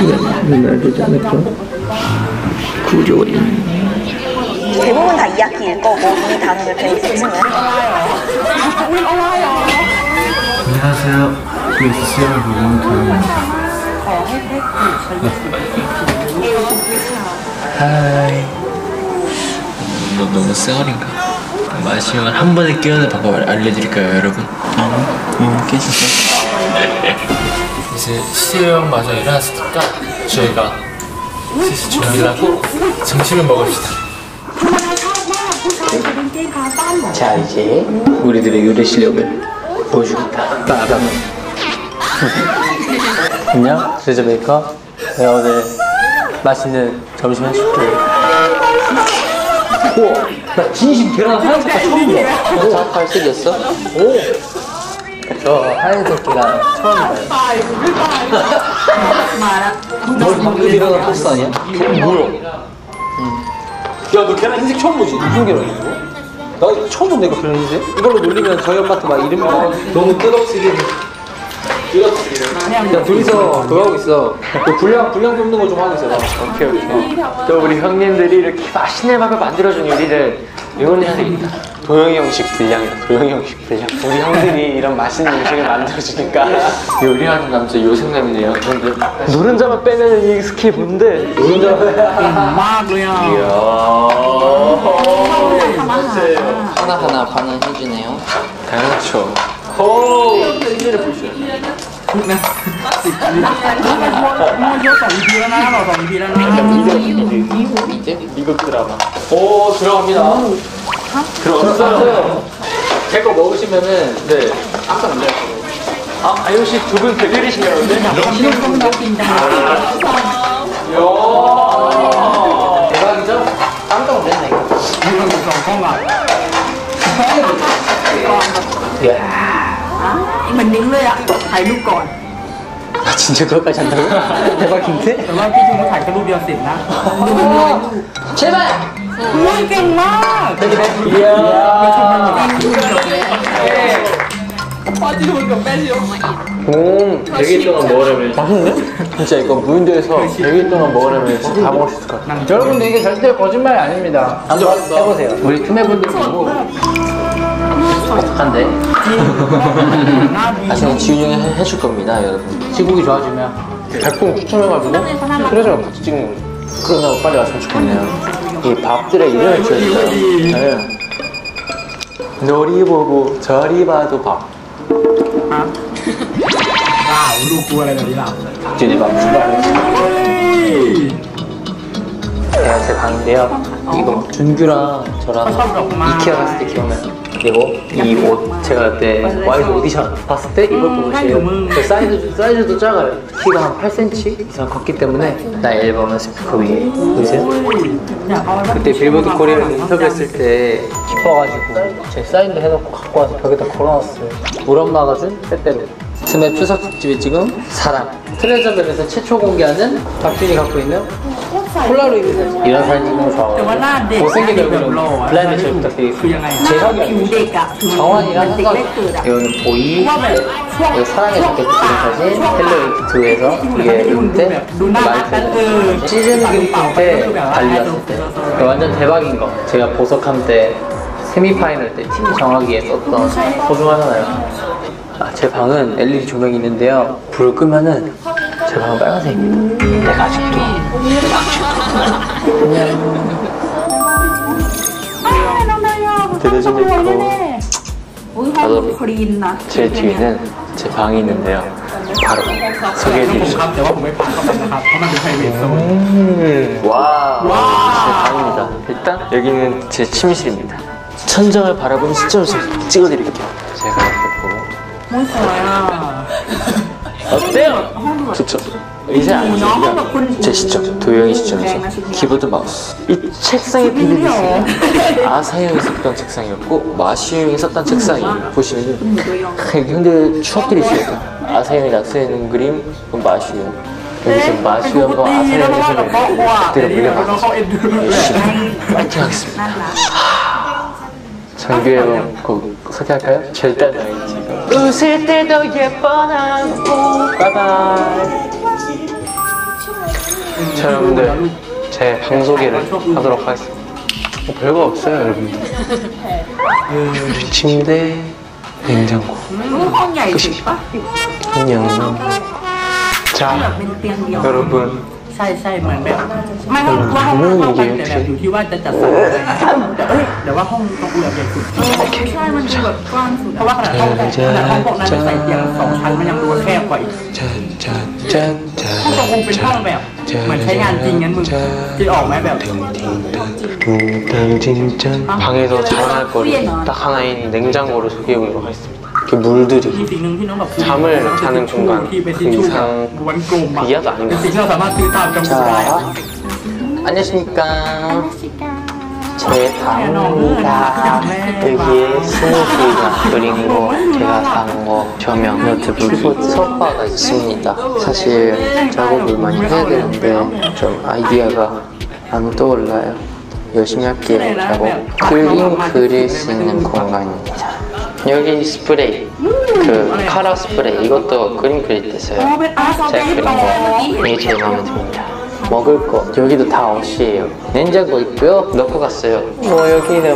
눈알 되지 않을까? 구조인. 대부분 다 2학기일 거고 이미 다른 게 있으면 안녕하세요. 그래서 시험을 보는 도영입니다. 하이. 너 너무 쌩얼인가? 마시면 한 번에 깨우는 방법을 알려드릴까요, 여러분? 깨주세요. 이제 시험 마저 일어났으니까 저희가 슬슬 준비를 하고 점심을 먹읍시다. 자, 이제 우리들의 요리 실력을 보여주겠다. 빠밤. 안녕, 레저 메이커. 내가 오늘 맛있는 점심 해줄게. 우와, 나 진심 계란 하얀 색깔 처음 봐. 오, 하얀색이었어? 오, 저 하얀색 계란 처음 봐요. 너 방금 일어난 토스 아니야? 뭐야? 야, 너 계란 흰색 처음 보지? 무슨 계란이야? 나 처음 본다 이거 계란 흰색? 이걸로 놀리면 저희 엄마한테 막 이름이 너무 뜨겁지게 야, 둘이서 그거 하고 있어. 너 분량 뽑는 거 좀 하고 있어. 오케이. 또 우리 형님들이 이렇게 맛있는 밥을 만들어준 요리를 응원해야 되겠다. 도영이 형식 분량이다. 도영이 형식 분량. 우리 형들이 이런 맛있는 음식을 만들어주니까 요리하는 남자 요생남이네요. 형들. 노른자만 빼면 이 스킬 뭔데? 노른자만 이야. 하나하나 반응 해주네요. 당연하죠. 오, hin지를 보셔요. 미국 드라마. 오, 들어갑니다. 들어갔어요. 제 거 먹으시면은 네 깜짝 놀랄 거예요. 아, 아유 씨 두 분 대결이시네요. 대박이죠? 깜짝 놀랐네 이거. mình đứng lên ạ,ถ่ายรูปก่อน 아 진짜 그것까지 한다고? 대박인데? แต่ว่าพี่จูนก็ถ่ายแค่รูปเดียวเสร็จนะ 제발! อุ้ยเก่งมาก 이야. ประชุมมันจริงดูจบแล้วพอจูนกับแม่ชิว 100일 동안 먹으려면 맛있네? 진짜 이거 무인도에서 100일 동안 먹으려면 진짜 다 먹을 수 있을 것 같아요. 여러분들 이게 절대 거짓말이 아닙니다. 한번 해보세요. 우리 투매분들 보고 어떡한데? 나중에 지훈이 형이 해줄 겁니다, 여러분. 시국이 좋아지면 100분 추첨해가지고 트레저랑 같이 찍는 거죠. 그러면 빨리 왔으면 좋겠네요. 이 밥들의 이름을 지어줄까요? 네. 너리 보고 저리 봐도 밥. ว้าวลูกกลัวอะไรแบบนี้ล่ะ 박진이 밥 출발하겠습니다. 제가 제 방인데요. 이거 준규랑 저랑 이케아 갔을 때 기억나요? 그리고 이 옷 제가 그때 와이드 오디션 봤을 때 입었던 옷이에요. 그 사이즈도 작아요. 키가 한 8cm 이상 컸기 때문에 나의 앨범은 스피커 위에 보이세요? 그때 빌보드 코리아에서 인터뷰했을 때 기뻐가지고 제 사인도 해놓고 갖고 와서 벽에다 걸어놨어요. 우리 엄마가 준 빼빼로. 스맵 추석 특집이 지금 사랑 트레저벨에서 최초 공개하는 박준이 갖고 있는 폴라로이드 사진. 이런 사진 찍는 거 แต่ว่าหน้า 좋아하거든요. เด็ก 못생긴 แบบ 얼굴은 หล่อ 블라인드 잘 คือ 부탁드리겠습니다. ยังไง 제 ผิว 사귀어요. เด็กอะคือ 정환이랑 เด็กเล็กเกิดอะ 이거는 보이, 이거 사랑의 자켓 찍은 사진, 헬로웨이트2에서 이게 은퇴, 말트 시즌 그리팅 때 달리왔을 때 이거 완전 대박인 거. 제가 보석함 때 세미파이널 때 팀 정하기에 썼던 소중하잖아요. 아, 제 방은 LED 조명이 있는데요. 불을 끄면은 제 방은 빨간색입니다. 내가 아직도 드레저 메이커. อุ้ยห้องคลีนนะ 제 뒤에는 제 방이 있는데요. 바로 소개해드리죠. ครับแต่ว่าผมไม่พาเข้าไปนะครับเพราะมันเป็น private zone 와, 제 방입니다. 일단 여기는 제 침실입니다. 천장을 바라보는 시점을 찍어드릴게요. 제가 이렇게 보고 มุ้ยสวยอ่ะ 어때요? 좋죠? 이제 아니죠. 제 시점, 도영이 시점에서 키보드 마우스. 이 책상의 비밀이 있어요. 아사 형이 썼던 책상이었고 마시 형이 썼던 책상이 보시면은 여기 형들 추억들이 있어요. 아사 형이 낙서해놓은 그림, 마시 형. 여기서 마시 형과 아사 형의 손을 그대로 물려받아서 열심히 파이팅 하겠습니다. 정규 앨범 곡 소개할까요? 절대 나이지. 웃을 때도 예뻐 난 바이바이. 자, 여러분들 제 방 소개를 하도록 하겠습니다. 별거 없어요, 여러분들. 침대, 냉장고. ห้องใหญ่สุดปะ 안녕. 자, 여러분. ใช่เหมือนแบบไม่ห้องว่าห้องไปแต่แบบอยู่ที่ว่าจะจัดสรรอะไรแต่ว่าห้องตรงแบบใหญ่สุดใช่มันดูแบบกว้างสุดเพราะว่าขนาดห้องพวกนั้นใส่เตียง2 ชั้นมันยังดูแคบกว่าอีกห้องตรงกูเป็นห้องแบบเหมือนใช้งานจริงงั้นมึงคิดออกไหมแบบ 방에서 자랑할 거리 딱 하나인 냉장고를 소개해보도록 하겠습니다. 그 물들이 มีสิ่งหนึ่งที่น้องแบบ 잠을 자는 순간 그 이상 วันกลมอะ 이하도 เป็น 아닙니다. สิ่งที่เราสามารถซื้อตามจำนวนได้ 안녕하십니까. 제 방입니다. 여기에 스누피가 그린 거, 제가 산 거, 조명, 노트북, 소파가 있습니다. 사실 작업을 많이 해야 되는데 좀 아이디어가 안 떠올라요. 열심히 할게요. 작업. 그림 그릴 수 있는 공간입니다. 여기 스프레이, 그 카라 스프레이, 이것도 그림 그릴 때 써요. 제가 그린 거, 이게 제일 마음에 듭니다. 먹을 거, 여기도 다 옷이에요. 냉장고 있고요. 넣고 갔어요. 여기는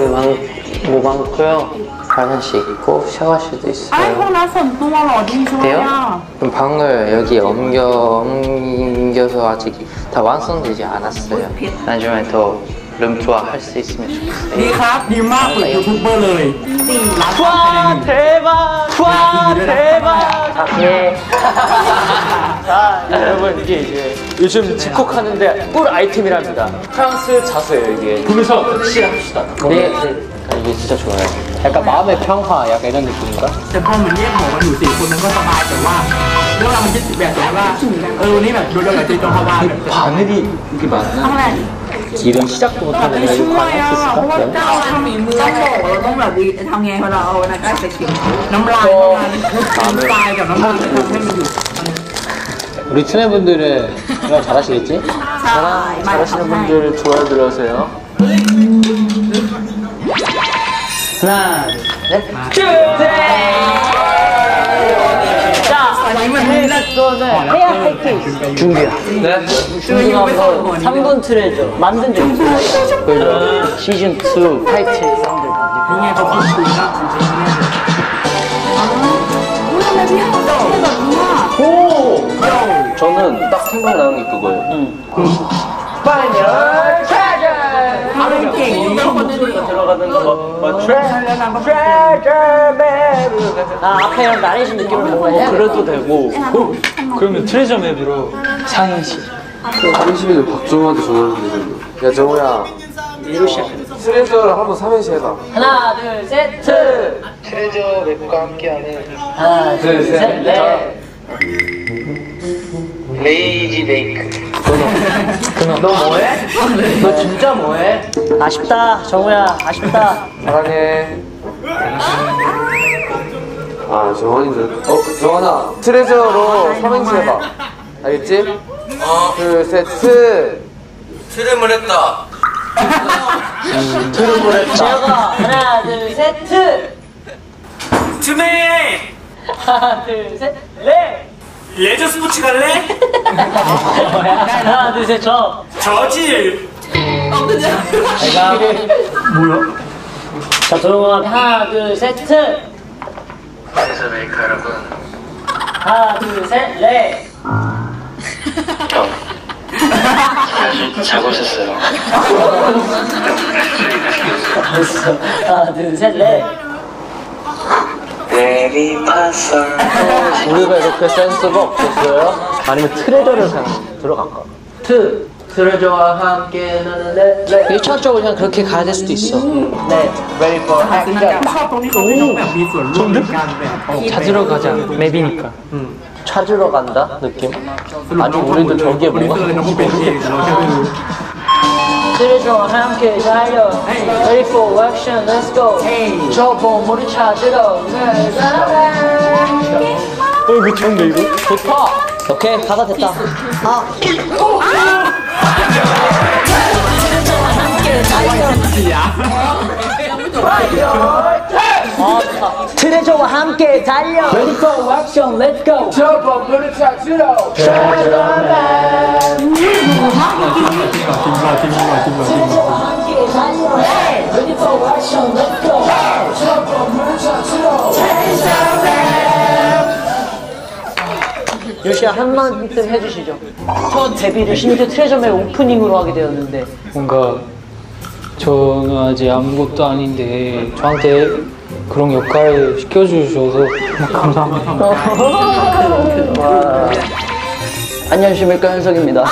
뭐 많고요. 화장실 있고 샤워실도 ไอ้ 있어요. ห้องน้ำส่วนตัวหรอดีช่วยอ่ะ 그럼 방을 여기 옮겨서 아직 다 완성되지 않았어요. 나중에 더 룸투어 할 수 있으면 ดี 좋겠어요. ครับดีมากเลยยูทูบเบอร์เลยร้าน 와 대박! 와 대박! 예. 자 여러분 이게 이제 요즘 집콕하는데 꿀 아이템이랍니다. 프랑스 자수예요 이게. 거기서 확실합시다. 네. 이게 진짜 좋아요. 약간 마음의 평화 약간 이런 느낌인가? แต่พอเหมือนแยกหมู่กันอยู่4 คนมันก็สบายแต่ว่าเรื่องราวมันคิดแบบสมมติว่านี่แบบดูเรื่องอะไรที่ต้องเข้าบ้านแบบ 바늘이 이렇게 많나? 이런 시작도 못하는 애가 이거 할 수 เพราะว่า 있을까? เจ้าทำฝีมือ ต้องบอกเราต้องแบบทำไงเวลาเอานะใกล้จะกิน น้ำลายน้ำลายกับน้ำมันทำให้มันอยู่ 우리 투매분들은 이거 잘하시겠지? 잘하시는 분들 좋아요 눌러주세요. 하나, 둘, 셋! 자, 이번에는 해야 할 게 있어. 준비야. 네? 준비하면서 3분 트레저 만든 적 있어요. 그래서 시즌2 타이틀 사운드 นี่ไงเขาพูดคุยนะ 오! 저는 딱 생각나는 게 그거예요. 파이널 트레저! เขาเป็นเก่งนี่คนนึง 들어가는 거. 트레저 맵! 아, 앞에 나레이션 느낌을 먹어야 그래도 되고. 그러면 트레저 맵으로 상시. 삼행시는 박정호한테 전화하면 되겠네. 야 정호야 이로 시작해. 트레저를 한번 삼행시 해봐. 하나, 둘, 셋, 트! 트레저 맵과 함께하는 하나, 둘, 셋, 넷! 레이지 베이크. 너 뭐해? 너 진짜 뭐해? 아쉽다, 정우야, 아쉽다. 사랑해. 아 정환이는 정환아 트레저로 삼행시 해봐. 알겠지? 둘 셋 트. 트름을 했다. 지혁아, 하나, 둘, 셋, 트! 트메 하나, 둘, 셋, 넷! 레저 스포츠 갈래? 하나, 둘, 셋, 저! 저질 내가 뭐야? 자, 조용한 하나, 둘, 셋, 트! 트레저 베이크 여러분. 하나, 둘, 셋, 넷! 자고 있었어요. 하나, 둘, 셋, 넷! 우리가 이렇게 센스가 없었어요? 아니면 트레저를 그냥 들어갈까? 트레저와 함께 나는 넷 1차적으로 그냥 그렇게 가야 될 수도 있어. 네, ready for ช action. อบตรงนี้เขาเป็นแบบมีส่วนร่วมในการแบบ 찾으러 가자. 맵이니까. 찾으러 간다 느낌. 아직 우리도 저기에 คนนี้ 뭐가 เลยน้องเป็นเองเราแค่ไม่รู้ 트레저와 함께 달려. Ready for action, let's go. 저 보물을 찾으러 가자. 이거 좋은데 이거? 좋다. 오케이, 가사 됐다. สีย 아 좋다. 트레저와 함께 달려. Ready for action, let's go. 저번 물을 찾으러 트레저와 함께 달려. Ready for action, let's go. 저번 물을 찾으러 요시야 한 말씀 해주시죠. 첫 데뷔를 심지어 트레저맨 오프닝으로 하게 되었는데 뭔가 저는 아직 아무것도 아닌데 저한테 그런 역할을 시켜주셔서 감사합니다. 안녕하십니까, 현석입니다.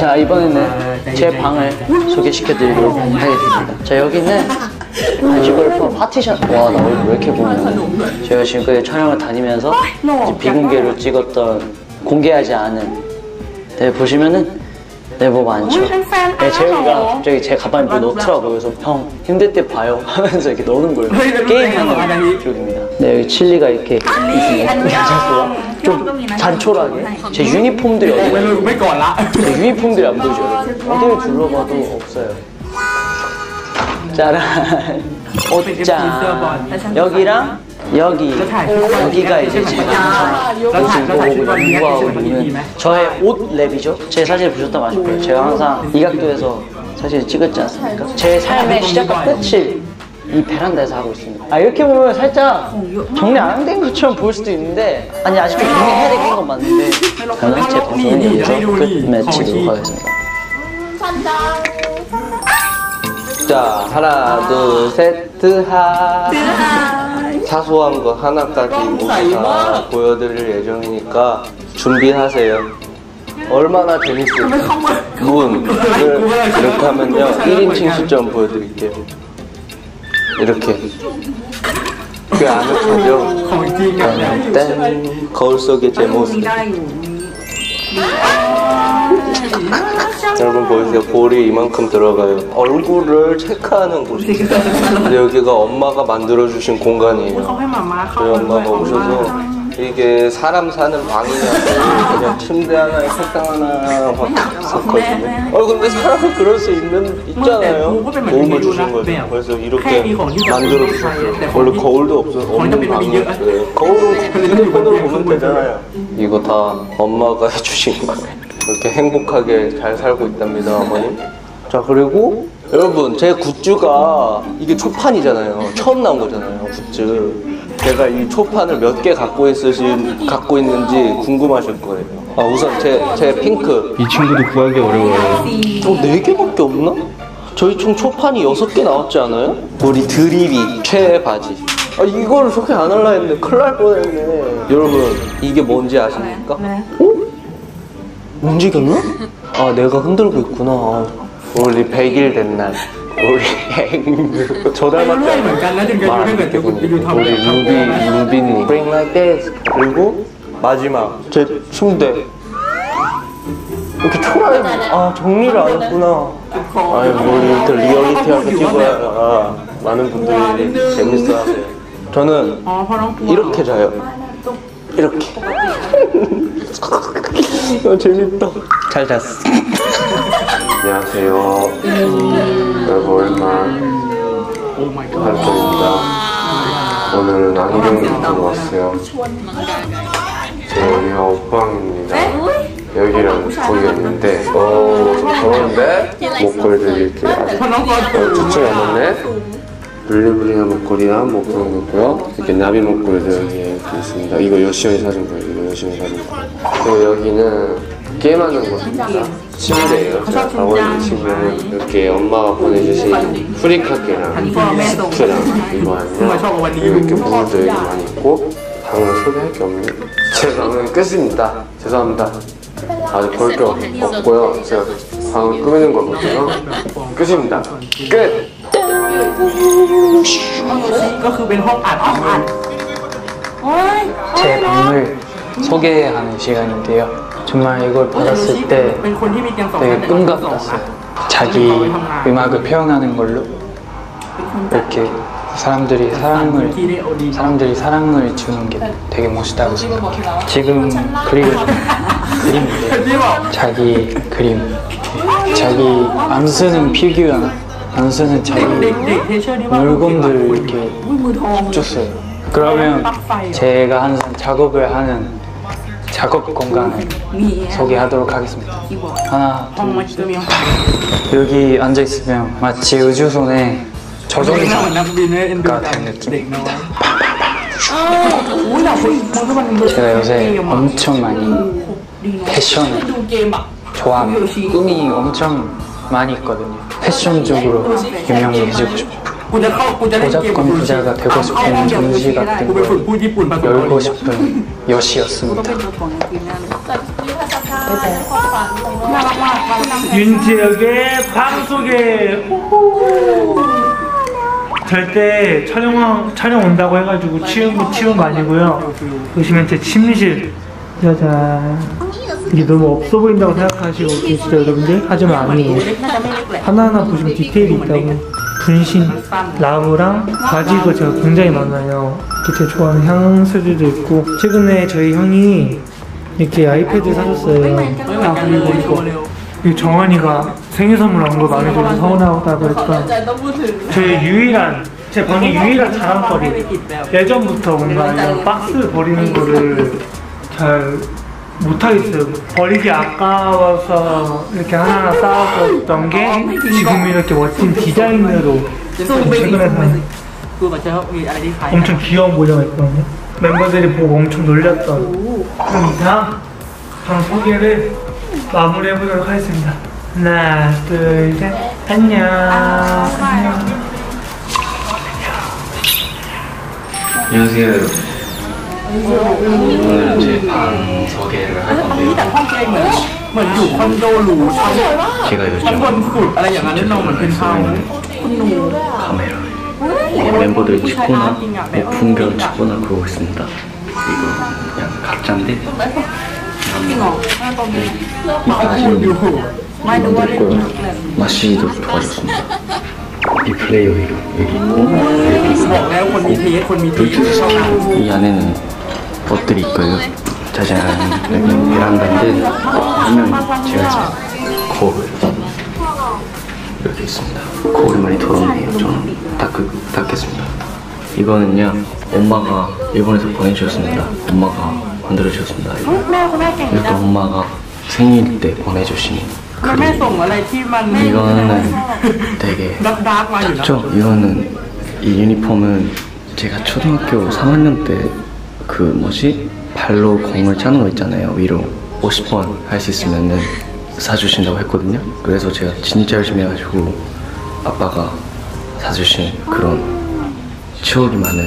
자, 이번에는 제 방을 소개시켜드리도록 하겠습니다. 자, 여기는 골프 파티션. 와, 나 얼굴 왜 이렇게 보냐. 제가 지금까지 촬영을 다니면서 이제 비공개로 찍었던 공개하지 않은, 네, 보시면은 네, 뭐 많죠. 네, 재혁이가 갑자기 제 가방에 뭐 넣더라고요. 그래서 형 힘들 때 봐요 하면서 이렇게 넣는 거예요. 게임하는 기록입니다. 네, 여기 칠리가 이렇게 있습니다. 괜찮습니다. 좀 단촐하게 제 유니폼들이 어디 가요? 제 유니폼들이 안 보이죠? 어디를 둘러봐도 없어요. 짜란. 옷장. 여기랑 여기가 이제 제가 옷을 입고 공부하고 있는 저의 옷 랩이죠. 제 사진을 보셨다면 아실 거예요. 제가 항상 이 각도에서 사진을 찍었지 않습니까? 제 삶의 시작과 끝을 이 베란다에서 하고 있습니다. 아, 이렇게 보면 살짝 정리 안 된 것처럼 보일 수도 있는데, 아니 아직도 정리해야 되는 건 맞는데, 저는 제 방송은 여기서 끝 맺히도록 하겠습니다. 자, 하나, 둘, 셋, 드하. 사소한 거 하나까지 모두 다 보여드릴 예정이니까 준비하세요. 얼마나 재밌을까? 문을 이렇게 하면요, 1인칭 시점 보여드릴게요. 이렇게. 그 아늑하죠? 땡. 거울 속의 제 모습. 여러분 보이세요? 볼이 이만큼 들어가요. 얼굴을 체크하는 곳이에요. 근데 여기가 엄마가 만들어주신 공간이에요. 저희 엄마가 오셔서 이게 사람 사는 방이냐고 그냥 침대 하나에 책상 하나밖에 없었거든요. 근데 사람은 그럴 수 있잖아요. 도움을 주신 거죠. 그래서 이렇게 만들어주셨어요. 원래 거울도 없는 방이었어요. 거울은 휴대폰으로 보면 되잖아요. 이거 다 엄마가 해주신 거예요. 이렇게 행복하게 잘 살고 있답니다, 어머님. 자, 그리고 여러분, 제 굿즈가 이게 초판이잖아요. 처음 나온 거잖아요, 굿즈. 제가 이 초판을 몇 개 갖고 있는지 궁금하실 거예요. 아, 우선 제 핑크. 이 친구도 구하기 어려워요. 4개밖에 없나? 저희 총 초판이 6개 나왔지 않아요? 우리 드리비 최애 바지. 아, 이걸 소개 안 하려 했는데 큰일 날 뻔했네. 여러분, 이게 뭔지 아십니까? 어? 움직였나? 아, 내가 흔들고 있구나. 우리 100일 된 날. 우리 행드. 저 닮았지 않아요? 말 이렇게 보니까. 우리 루비님. Bring like this. 그리고 마지막. 제 침대. 이렇게 초라해. 아, 정리를 안 했구나. 아니, 우리 이렇게 리얼리티하게 찍어야 많은 분들이 재밌어 하세요. 저는 이렇게 자요. 이렇게. 재밌다. 잘 잤어. 안녕하세요. 여러분, 오랜만 발표입니다. 오늘은 안경을 보러 왔어요. 여기가 옷방입니다. 여기랑 거기가 있는데, 좋은데? 목걸이들이 이렇게 아주 두층 남았네. 블링블링한 목걸이랑 뭐 그런 거 있고요. 이렇게 나비 목걸이도 여기 이렇게 있습니다. 이거 요시원이 사준 거예요. 이거 요시원이 사준 거. 그리고 여기는 게임하는 곳입니다. 침대예요. 제가 가고 있는 침대는 이렇게 엄마가 보내주신 프리카게랑 스프랑 이거랑 이렇게 물도 여기 많이 있고, 방은 소개할 게 없네. 제 방은 끝입니다. 죄송합니다. 아직 볼 게 없고요. 제가 방을 꾸미는 걸 못해서 끝입니다. 끝! 제 방을 소개하는 시간인데요. 정말 이걸 받았을 때 되게 꿈 같았어요. 자기 음악을 표현하는 걸로 이렇게 사람들이 사랑을 주는 게 되게 멋있다고 생각해요. 지금 그리고 그림인데 자기 그림, 자기 안 쓰는 피규어나 한수는 자기 เด็กๆเทเชอร์ที่ว่า 물건들을 이렇게 มือทอง 줬어요. 그러면 제가 항상 작업을 하는 작업 공간을 มี 소개하도록 하겠습니다. คีย์บอร์ด 하나, ห้องมันจะมี 여기 앉아 있으면 마치 우주선에 เหมือนนักบินเนี่ยเอ็นดู 조종사가 เด็ 된 ก 느낌. น้อยโอ้ยเราคนมันก็มัน 제가 요새 엄청 많이 ดีเนาะ 패션을 ดูเกมอ่ะ 좋아합니다. 꿈이 엄청 많이 있거든요. 패션 쪽으로 유명해지고 싶어요. กูจะเข้ากูจะเล่นเกม 도작권 부자가 되고 싶은 전시 같은 กูไปฝึกพูดญี่ปุ่นผสม 열고 싶은 여시였습니다. น่ารักมากน่ารัก 윤지혁의 방송에 절대 촬영 온다고 해가지고 치운 거 아니고요. 보시면 제 침실 짜잔. 이게 너무 없어 보인다고 생각하시고 계시죠 여러분들? 하지만 아니에요. น่าจะไม่เล็กแหละ 하나하나 보시면 디테일이 있다고. 분신, 라무랑 바지도 제가 굉장히 많아요. 이렇게 제가 좋아하는 향수들도 있고. 최근에 저희 형이 이렇게 아이패드 사줬어요. ไม่เหมือนกันเลยโชว์เร็ว 이 정환이가 생일 선물 안 걸 마음에 들어서 서운하다고 했던 ต้องพูดถึง 저의 유일한 제 방의 유일한 자랑거리. 예전부터 뭔가 이런 박스 버리는 거를 잘 못하겠어요. 버리기 아까워서 이렇게 하나하나 쌓아뒀던 게 지금 이렇게 멋진 디자인으로 สู้ไปอีก 최근에 산 กูแบบจะมีอะไรที่คล้าย 엄청 귀여운 모자가 있거든요. 멤버들이 보고 엄청 놀렸던 그럼 이상 방 소개를 마무리해보도록 하겠습니다. 하나, 둘, 셋, 안녕. 안녕. 안녕하세요 여러분. 오늘 제 방 소개를 할 อันนี้ 건데요. แต่ห้องแกเหมือนอยู่คอนโดหรูชั้น 제가 ชั้นบน 요즘 สุดอะไรอย่างนั้นแน่นอนเหมือนเป็นเฮาคุณหนู 카메라 이게 멤버들 찍거나 뭐 풍경 찍거나 그러고 있습니다. 이거 그냥 가짜인데 จริงเหรอหน้าตรงนี้ 이따 하시는 분 ไม่รู้ว่าเล่น 있고요. 마시도 좋아졌습니다. 이 플레이어 위로 여기 있고 บอกแล้วคนมีเทสคนมีเทสชอบงาน 이 안에는 옷들이 있고요. 짜잔 여기 베란다인데 보면 제가 이제 거울 이렇게 있습니다. 거울이 많이 더럽네요. 저는 닦겠습니다. 이거는요 엄마가 일본에서 보내주셨습니다. 엄마가 만들어주셨습니다. แม่คุณแม่เก่ง 이것도 엄마가 생일 때 보내주신 แม่ส่ง 그림. อะไรที่มัน 이거는 되게 ดักดักมาอยู่นะ 좋죠. 이거는 이 유니폼은 제가 초등학교 3학년 때 그 뭐지 발로 공을 차는 거 있잖아요. 위로 50번 할 수 있으면은 사주신다고 했거든요. 그래서 제가 진짜 열심히 해가지고 아빠가 사주신 그런 추억이 많은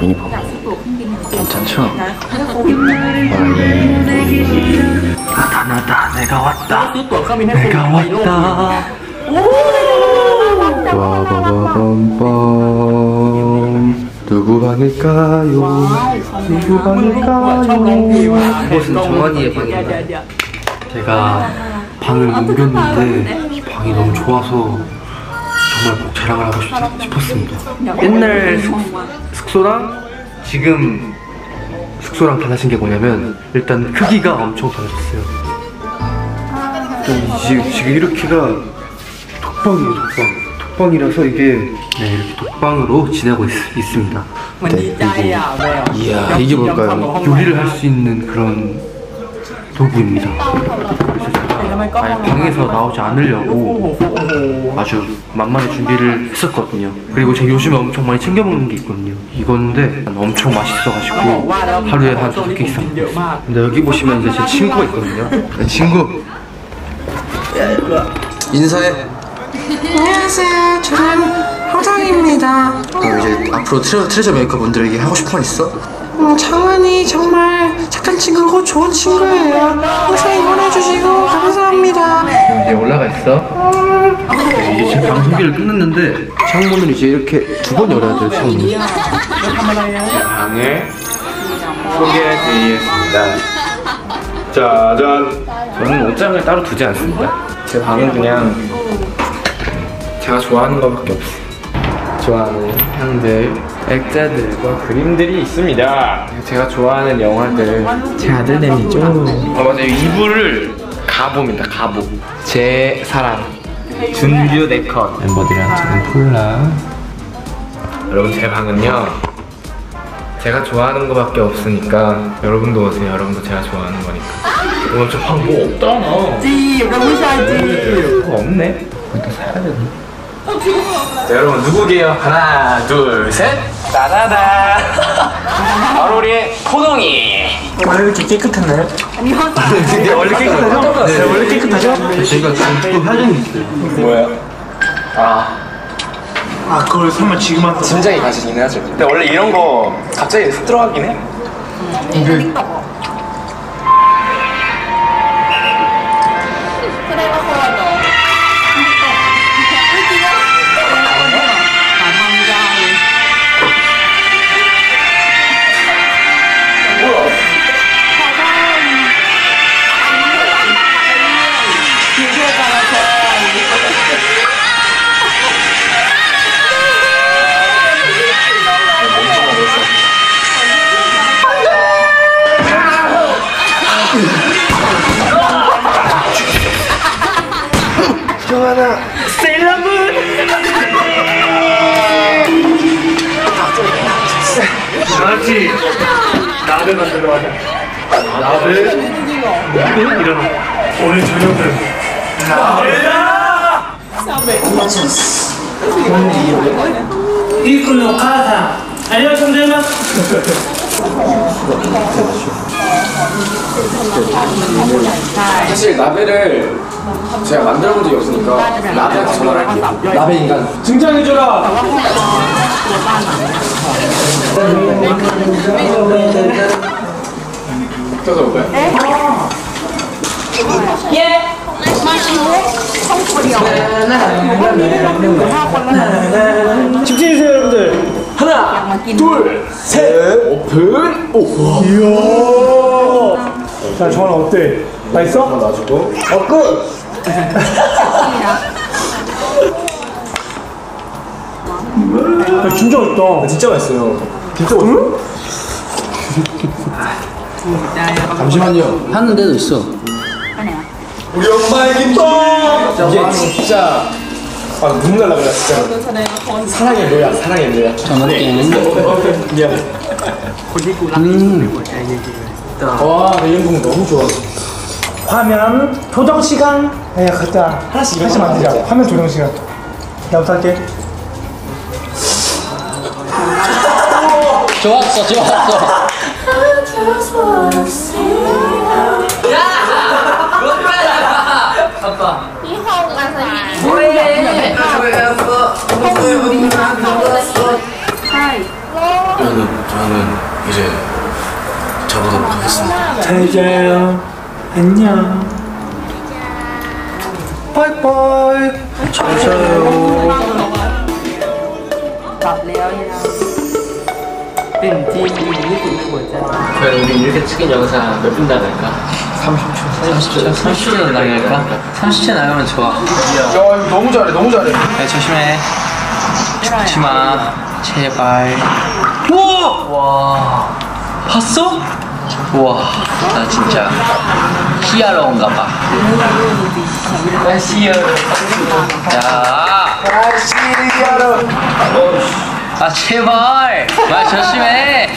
유니폼. 괜찮죠? 나다 내가 왔다. ซื้อตั๋วเครื่องบินให้คุณไปโลก 빠바밤밤 누구 방일까요? 누구 ชอบร้องเพลง 방일까요? ว่ะ 이곳은 정환이의 방입니다. เดี๋ยว 제가 방을 옮겼는데 이 방이 너무 좋아서 정말 꼭 자랑을 하고 싶었습니다. 옛날 숙소랑 지금 숙소랑 달라진 게 뭐냐면 일단 크기가 엄청 달라졌어요. 지금 이렇게가 독방이에요, 독방이라서 이게 네, 이렇게 독방으로 지내고 있습니다. มันดีใจอ่ะแวว 이야 이게 뭘까요? 요리를 할 수 있는 그런 도구입니다. 그래서 제가 아예 방에서 나오지 않으려고 아주 만만히 준비를 했었거든요. 그리고 제가 요즘에 엄청 많이 챙겨 먹는 게 있거든요. 이건데 엄청 맛있어가지고 하루에 한 5개 이상 먹었어요. 근데 여기 보시면 이제 제 친구가 있거든요. 네, 친구 인사해. 안녕하세요. 저는 허정입니다. 그럼 이제 앞으로 트레저 메이커 분들에게 하고 싶은 말 있어? 창환이 정말 착한 친구고 좋은 친구예요. 항상 응원해주시고 감사합니다. 이제 올라가 있어. 이제 지금 방송기를 끊었는데 창문을 이제 이렇게 2번 열어야 돼요. 창문. 방을 소개해드리겠습니다. 짜잔. 저는 옷장을 따로 두지 않습니다. 제 방은 그냥 제가 좋아하는 것밖에 없어요. 좋아하는 향들, 액자들과 그림들이 있습니다. 제가 좋아하는 영화들. 제 아들내미죠. 맞아요. 이불을 가보입니다. 가보. 제 사랑. 준규 네컷 멤버들이랑 콜라. 여러분 제 방은요 제가 좋아하는 거밖에 없으니까 여러분도 오세요. 여러분도 제가 좋아하는 거니까. 오늘 저 방 뭐 없잖아. 뭐 없네. 또 사야 되네. 자, 여러분 누구게요? 하나 둘 셋. 따다다. 바로 우리 호동이. 원래 이렇게 깨끗했나요? 네, 원래 깨끗하죠? 네, 원래 깨끗하죠? 저희가 지금 사진이 있어요. 뭐야? 아, 그걸 설마 지금 한다고? 심장이 가시긴 하죠. 근데 원래 이런 거 갑자기 훅 들어가긴 해. 같이 나베 만들러 가자. 나베 일어나. 오늘 저녁은 나베다. 이쿠노 카사 안녕하세요. 사실 나베를 제가 만들어본 적이 없으니까 나베한테 전화를 할게요. 나베 인간 등장해줘라. 껴서 올까요? 집중해주세요 여러분들. 하나 둘셋 오픈. 오. 이야. 자, 정환아 어때? 맛있어? 놔주고 끝. 야, 진짜 맛있다. 진짜 맛있어요. 진짜 맛있어. 잠시만요. 하는 데도 있어. 우리 엄마의 김밥. 이게 진짜 눈물 날라 그래 진짜. 사랑의 묘야. 사랑의 묘야. 잘 먹게. 미안. 와, 내 영국 너무 좋아. 화면 조정 시간. 야, 갖다 하나씩 만들자. 화면 조정 시간. 나부터 할게. 좋았어, 좋았어. 저는 이제 자보도록 하겠습니다. 잘 자요. 안녕. 빠이빠이. 잘 자요. 그럼 우리 이렇게 찍은 영상 몇 분 나갈까? 30초. 30초 나갈까? 30초 나가면 좋아. 야, 이거 너무 잘해. 너무 잘해. 야, 조심해. 죽지 마. 제발. 우와! 와. 봤어? 우와. 나 진짜 히어로인가 봐. 나 히어로. 야. 아, 제발. 말 조심해.